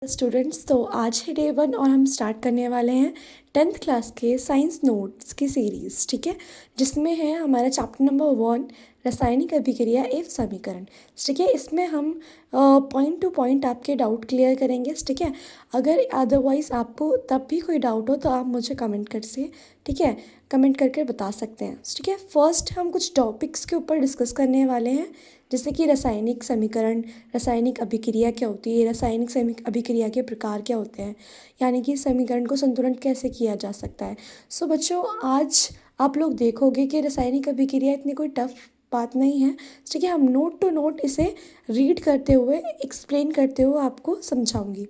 Students, तो आज है डे 1 और हम स्टार्ट करने वाले हैं 10th क्लास के साइंस नोट्स की सीरीज़। ठीक है, जिसमें है हमारा चैप्टर नंबर 1 रासायनिक अभिक्रिया एवं समीकरण। ठीक है, इसमें हम पॉइंट टू पॉइंट आपके डाउट क्लियर करेंगे। ठीक है, अगर अदरवाइज़ आपको तब भी कोई डाउट हो तो आप मुझे कमेंट कर से ठीक है कमेंट करके बता सकते हैं। ठीक है, फर्स्ट हम कुछ टॉपिक्स के ऊपर डिस्कस करने वाले हैं, जैसे कि रासायनिक समीकरण, रासायनिक अभिक्रिया क्या होती है, रासायनिक अभिक्रिया के प्रकार क्या होते हैं, यानी कि समीकरण को संतुलन कैसे किया जा सकता है। सो बच्चों, आज आप लोग देखोगे कि रासायनिक अभिक्रिया इतनी कोई टफ बात नहीं है। ठीक है, हम नोट टू नोट इसे रीड करते हुए, एक्सप्लेन करते हुए आपको समझाऊंगी।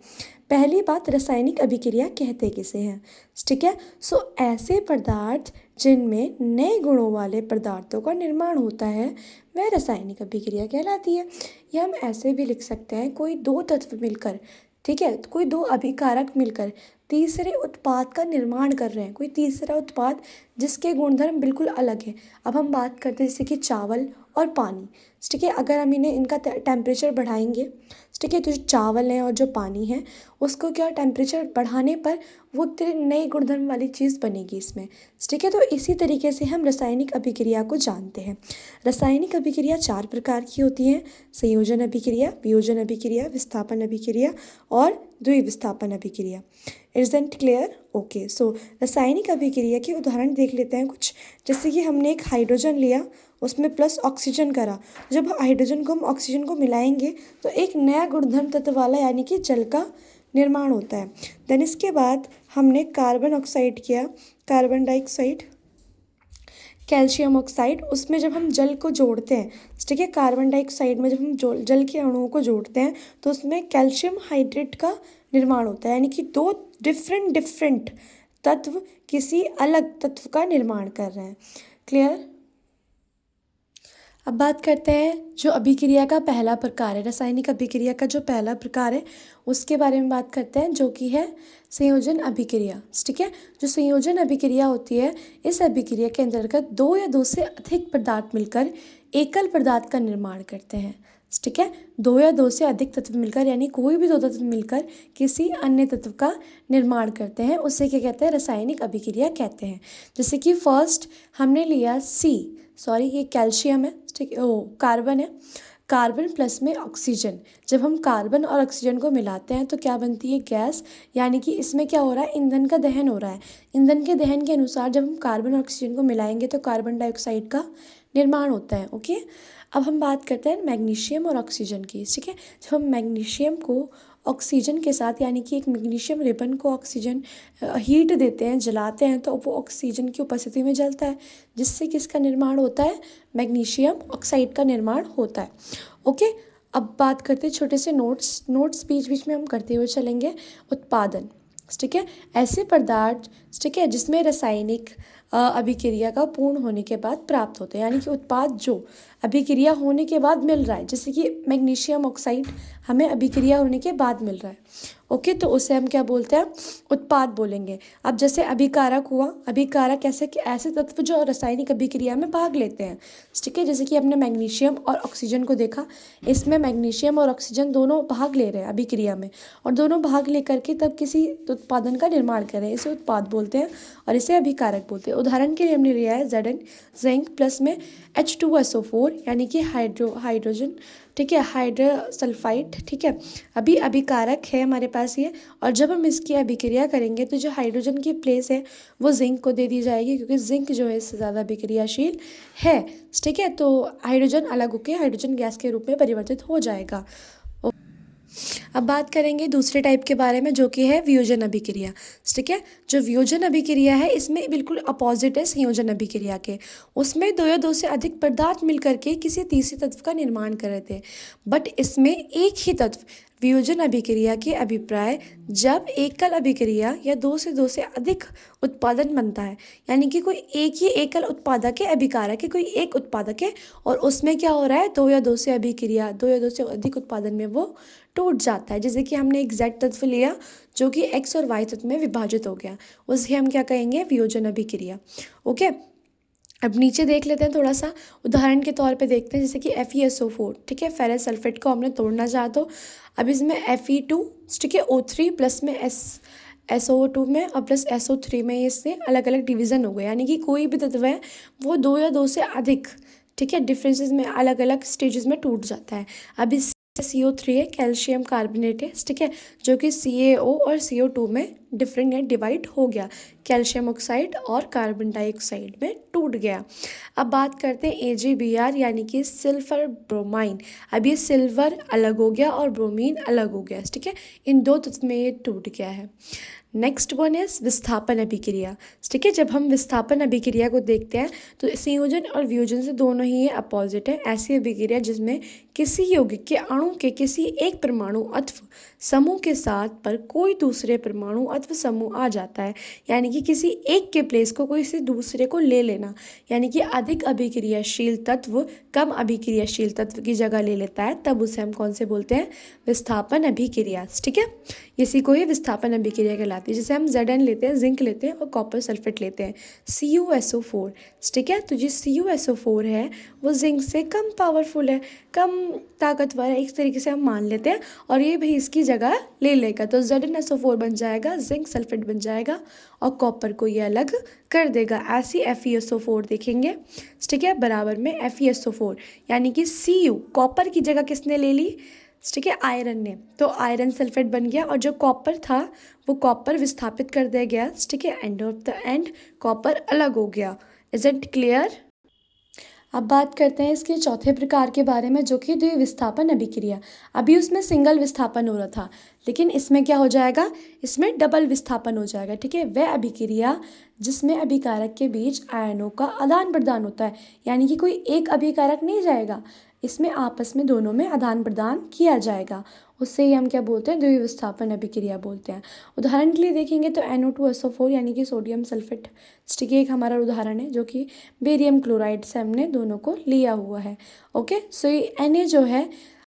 पहली बात, रासायनिक अभिक्रिया कहते किसे हैं। ठीक है, सो ऐसे पदार्थ जिनमें नए गुणों वाले पदार्थों का निर्माण होता है वह रासायनिक अभिक्रिया कहलाती है। या हम ऐसे भी लिख सकते हैं, कोई दो तत्व मिलकर, ठीक है, कोई दो अभिकारक मिलकर तीसरे उत्पाद का निर्माण कर रहे हैं, कोई तीसरा उत्पाद जिसके गुणधर्म बिल्कुल अलग है। अब हम बात करते हैं जैसे कि चावल और पानी। ठीक है, अगर हम इनका टेम्परेचर बढ़ाएंगे, ठीक है, तो जो चावल है और जो पानी है उसको क्या टेम्परेचर बढ़ाने पर वो नई गुणधर्म वाली चीज़ बनेगी इसमें। ठीक है, तो इसी तरीके से हम रासायनिक अभिक्रिया को जानते हैं। रासायनिक अभिक्रिया 4 प्रकार की होती हैं: संयोजन अभिक्रिया, वियोजन अभिक्रिया, विस्थापन अभिक्रिया और द्विविस्थापन अभिक्रिया। Isn't clear? ओके, सो रासायनिक अभिक्रिया के उदाहरण देख लेते हैं कुछ। जैसे कि हमने एक हाइड्रोजन लिया, उसमें प्लस ऑक्सीजन करा। जब हाइड्रोजन को हम ऑक्सीजन को मिलाएंगे तो एक नया गुणधर्म तत्व वाला यानी कि जल का निर्माण होता है। देन इसके बाद हमने कार्बन ऑक्साइड किया, कार्बन डाइऑक्साइड, कैल्शियम ऑक्साइड, उसमें जब हम जल को जोड़ते हैं, ठीक है, कार्बन डाइऑक्साइड में जब हम जल के अणुओं को जोड़ते हैं तो उसमें कैल्शियम हाइड्रेट का निर्माण होता है, यानी कि दो डिफरेंट तत्व किसी अलग तत्व का निर्माण कर रहे हैं। क्लियर? अब बात करते हैं जो अभिक्रिया का पहला प्रकार है, रासायनिक अभिक्रिया का जो पहला प्रकार है उसके बारे में बात करते हैं, जो कि है संयोजन अभिक्रिया। ठीक है, जो संयोजन अभिक्रिया होती है, इस अभिक्रिया के अंतर्गत दो या दो से अधिक पदार्थ मिलकर एकल पदार्थ का निर्माण करते हैं। ठीक है, दो या दो से अधिक तत्व मिलकर, यानी कोई भी दो तत्व मिलकर किसी अन्य तत्व का निर्माण करते हैं, उसे क्या कहते हैं? रासायनिक अभिक्रिया कहते हैं। जैसे कि फर्स्ट हमने लिया ये कैल्शियम है, ठीक है, ओ कार्बन है, कार्बन प्लस में ऑक्सीजन। जब हम कार्बन और ऑक्सीजन को मिलाते हैं तो क्या बनती है? गैस, यानी कि इसमें क्या हो रहा है? ईंधन का दहन हो रहा है। ईंधन के दहन के अनुसार जब हम कार्बन और ऑक्सीजन को मिलाएंगे तो कार्बन डाइऑक्साइड का निर्माण होता है। ओके, अब हम बात करते हैं मैग्नीशियम और ऑक्सीजन की। ठीक है, जब हम मैग्नीशियम को ऑक्सीजन के साथ, यानी कि एक मैग्नीशियम रिबन को ऑक्सीजन हीट देते हैं, जलाते हैं, तो वो ऑक्सीजन की उपस्थिति में जलता है, जिससे किसका निर्माण होता है? मैग्नीशियम ऑक्साइड का निर्माण होता है। ओके, अब बात करते हैं छोटे से नोट्स बीच बीच में हम करते हुए चलेंगे। उत्पादन। ठीक है, ऐसे पदार्थ, ठीक है, जिसमें रासायनिक अभिक्रिया का पूर्ण होने के बाद प्राप्त होते हैं, यानी कि उत्पाद जो अभिक्रिया होने के बाद मिल रहा है, जैसे कि मैग्नीशियम ऑक्साइड हमें अभिक्रिया होने के बाद मिल रहा है। ओके, तो उसे हम क्या बोलते हैं? उत्पाद बोलेंगे। अब जैसे अभिकारक हुआ, अभिकारक ऐसे तत्व जो रासायनिक अभिक्रिया में भाग लेते हैं। ठीक है, जैसे कि हमने मैग्नीशियम और ऑक्सीजन को देखा, इसमें मैग्नीशियम और ऑक्सीजन दोनों भाग ले रहे हैं अभिक्रिया में, और दोनों भाग लेकर के तब किसी उत्पादन का निर्माण कर रहे हैं, इसे उत्पाद बोलते हैं और इसे अभिकारक बोलते हैं। उदाहरण के लिए हमने लिया है Zn, जिंक प्लस में H2SO4, यानी कि हाइड्रोजन, ठीक है, हाइड्रोसल्फाइड। ठीक है, अभी अभिकारक है हमारे पास ये, और जब हम इसकी अभिक्रिया करेंगे तो जो हाइड्रोजन की प्लेस है वो जिंक को दे दी जाएगी, क्योंकि जिंक जो है इससे ज़्यादा अभिक्रियाशील है। ठीक है, तो हाइड्रोजन अलग होकर हाइड्रोजन गैस के रूप में परिवर्तित हो जाएगा। अब बात करेंगे दूसरे टाइप के बारे में, जो कि है वियोजन अभिक्रिया। ठीक है, जो वियोजन अभिक्रिया है इसमें बिल्कुल अपोजिट है संयोजन अभिक्रिया के। उसमें दो या दो से अधिक पदार्थ मिलकर के किसी तीसरे तत्व का निर्माण कर रहे थे, बट इसमें एक ही तत्व। वियोजन अभिक्रिया के अभिप्राय, जब एकल अभिक्रिया या दो से अधिक उत्पादन बनता है, यानी कि कोई एक ही एकल उत्पादक है, अभिकारक है, कोई एक उत्पादक है, और उसमें क्या हो रहा है? दो या दो से अधिक उत्पादन में वो टूट जाता है। जैसे कि हमने एक Z तत्व लिया जो कि X और Y तत्व में विभाजित हो गया, उसे हम क्या कहेंगे? वियोजन अभिक्रिया। ओके, अब नीचे देख लेते हैं थोड़ा सा, उदाहरण के तौर पे देखते हैं, जैसे कि FeSO4, ठीक है, फेरस सल्फेट को हमने तोड़ना चाहा तो अब इसमें Fe2, ठीक है, O3 प्लस में SO2 में और प्लस SO3 में इससे अलग अलग डिवीज़न हो गए, यानी कि कोई भी तत्व है वो दो या दो से अधिक, ठीक है, डिफरेंसेस में अलग अलग स्टेजेस में टूट जाता है। अब इस CO3 है, कैल्शियम कार्बोनेट है, ठीक है, जो कि CaO और CO2 में डिफरेंट या डिवाइड हो गया, कैल्शियम ऑक्साइड और कार्बन डाइऑक्साइड में टूट गया। अब बात करते हैं AgBr यानी कि सिल्वर ब्रोमाइन। अब ये सिल्वर अलग हो गया और ब्रोमीन अलग हो गया, ठीक है, इन दो तत्व में ये टूट गया है। नेक्स्ट वन इज विस्थापन अभिक्रिया, ठीक है, जब हम विस्थापन अभिक्रिया को देखते हैं तो संयोजन और वियोजन से दोनों ही ये अपोजिट है। ऐसी अभिक्रिया जिसमें किसी यौगिक के अणु के किसी एक परमाणु अथवा समूह के साथ पर कोई दूसरे परमाणु अथवा समूह आ जाता है, यानी कि किसी एक के प्लेस को कोई से दूसरे को ले लेना, यानी कि अधिक अभिक्रियाशील तत्व कम अभिक्रियाशील तत्व की जगह ले लेता है, तब उसे हम कौन से बोलते हैं, विस्थापन अभिक्रिया, ठीक है। इसी को ही विस्थापन अभिक्रिया कहलाती है। जैसे हम Zn लेते हैं, जिंक लेते हैं और कॉपर सल्फेट लेते हैं, CuSO4, ठीक है, तो जो CuSO4 है वो जिंक से कम पावरफुल है, कम ताकतवर है, एक तरीके से हम मान लेते हैं, और ये भी इसकी जगह ले लेगा, तो ZnSO4 बन जाएगा, जिंक सल्फेट बन जाएगा और कॉपर को ये अलग कर देगा। ऐसी FeSO4 देखेंगे, ठीक है, बराबर में FeSO4 यानी कि Cu कॉपर की जगह किसने ले ली, ठीक है, आयरन ने, तो आयरन सल्फेट बन गया, और जो कॉपर था वो कॉपर विस्थापित कर दिया गया, ठीक है, end of the end copper अलग हो गया। Is it clear? अब बात करते हैं इसके चौथे प्रकार के बारे में, जो कि द्विविस्थापन अभिक्रिया। अभी उसमें सिंगल विस्थापन हो रहा था, लेकिन इसमें क्या हो जाएगा, इसमें डबल विस्थापन हो जाएगा, ठीक है। वह अभिक्रिया जिसमें अभिकारक के बीच आयनों का आदान प्रदान होता है, यानी कि कोई एक अभिकारक नहीं जाएगा, इसमें आपस में दोनों में आदान प्रदान किया जाएगा, उससे ही हम क्या बोलते हैं, द्विविस्थापन अभिक्रिया बोलते हैं। उदाहरण के लिए देखेंगे तो NO2SO4 यानी कि सोडियम सल्फेट, ठीक है, एक हमारा उदाहरण है, जो कि बेरियम क्लोराइड से हमने दोनों को लिया हुआ है। ओके, सो ये Na जो है